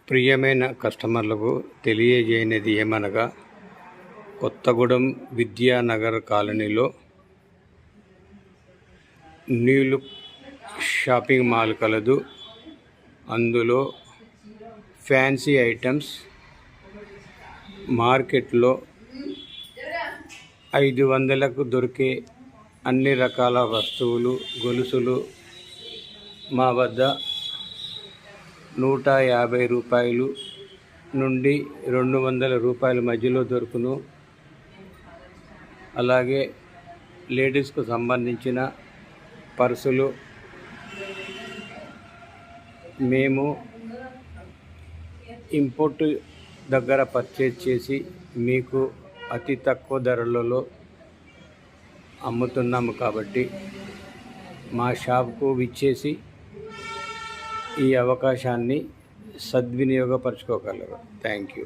ప్రియమైన కస్టమర్లకు తెలియజేయనిది ఏమనగా, కొత్తగూడెం విద్యానగర్ కాలనీలో న్యూ లుక్ షాపింగ్ మాల్ కలదు. అందులో ఫ్యాన్సీ ఐటమ్స్ మార్కెట్లో 500లకు దొరికే అన్ని రకాల వస్తువులు, గొలుసులు మా వద్ద 150 రూపాయలు నుండి 200 రూపాయల మధ్యలో దొరుకును. అలాగే లేడీస్కు సంబంధించిన పర్సులు మేము ఇంపోర్ట్ దగ్గర పర్చేజ్ చేసి మీకు అతి తక్కువ ధరలలో అమ్ముతున్నాము. కాబట్టి మా షాప్కు విచ్చేసి ఈ అవకాశాన్ని సద్వినియోగపరచుకోగలరు. Thank you.